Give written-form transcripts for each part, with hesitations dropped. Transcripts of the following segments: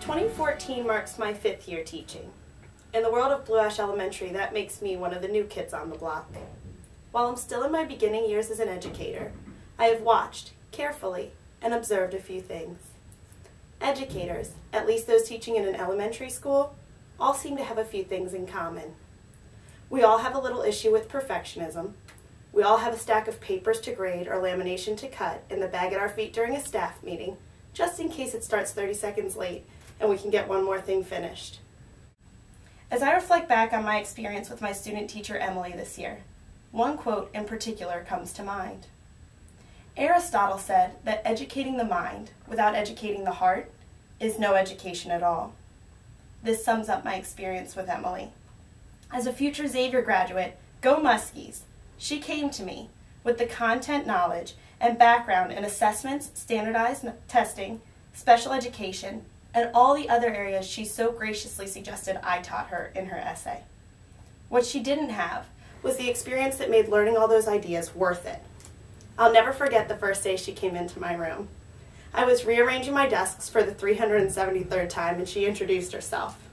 2014 marks my 5th year teaching. In the world of Blue Ash Elementary, that makes me one of the new kids on the block. While I'm still in my beginning years as an educator, I have watched, carefully, and observed a few things. Educators, at least those teaching in an elementary school, all seem to have a few things in common. We all have a little issue with perfectionism. We all have a stack of papers to grade or lamination to cut in the bag at our feet during a staff meeting, just in case it starts 30 seconds late and we can get one more thing finished. As I reflect back on my experience with my student teacher Emily this year, one quote in particular comes to mind. Aristotle said that educating the mind without educating the heart is no education at all. This sums up my experience with Emily. As a future Xavier graduate, go Muskies, she came to me with the content knowledge and background in assessments, standardized testing, special education, and all the other areas she so graciously suggested I taught her in her essay. What she didn't have was the experience that made learning all those ideas worth it. I'll never forget the first day she came into my room. I was rearranging my desks for the 373rd time and she introduced herself.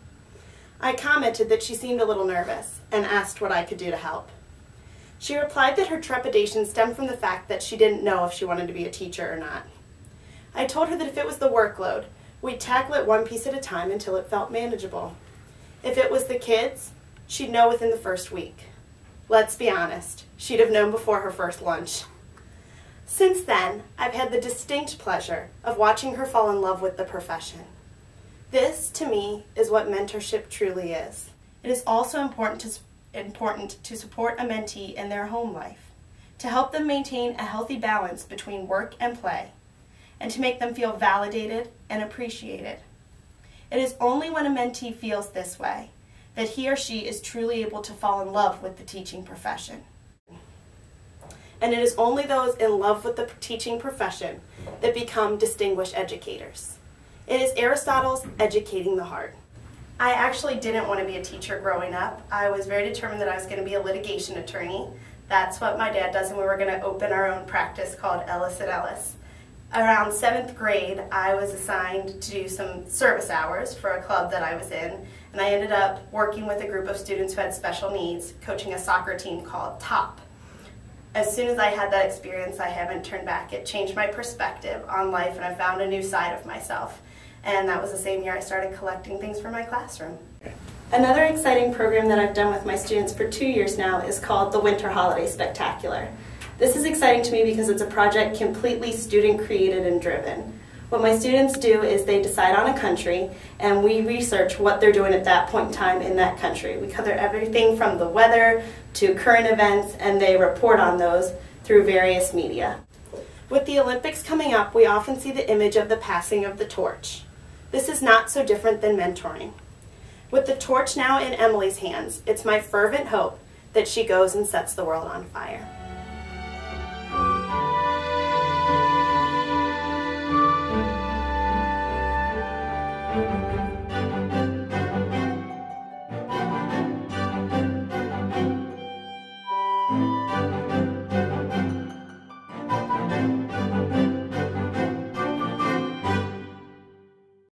I commented that she seemed a little nervous and asked what I could do to help. She replied that her trepidation stemmed from the fact that she didn't know if she wanted to be a teacher or not. I told her that if it was the workload, we'd tackle it one piece at a time until it felt manageable. If it was the kids, she'd know within the first week. Let's be honest, she'd have known before her first lunch. Since then, I've had the distinct pleasure of watching her fall in love with the profession. This, to me, is what mentorship truly is. It is also important to support a mentee in their home life, to help them maintain a healthy balance between work and play, and to make them feel validated and appreciated. It is only when a mentee feels this way that he or she is truly able to fall in love with the teaching profession. And it is only those in love with the teaching profession that become distinguished educators. It is Aristotle's educating the heart. I actually didn't want to be a teacher growing up. I was very determined that I was going to be a litigation attorney. That's what my dad does, and we were going to open our own practice called Ellis & Ellis. Around 7th grade, I was assigned to do some service hours for a club that I was in, and I ended up working with a group of students who had special needs, coaching a soccer team called TOP. As soon as I had that experience, I haven't turned back. It changed my perspective on life, and I found a new side of myself. And that was the same year I started collecting things for my classroom. Another exciting program that I've done with my students for 2 years now is called the Winter Holiday Spectacular. This is exciting to me because it's a project completely student-created and driven. What my students do is they decide on a country, and we research what they're doing at that point in time in that country. We cover everything from the weather to current events, and they report on those through various media. With the Olympics coming up, we often see the image of the passing of the torch. This is not so different than mentoring. With the torch now in Emily's hands, it's my fervent hope that she goes and sets the world on fire.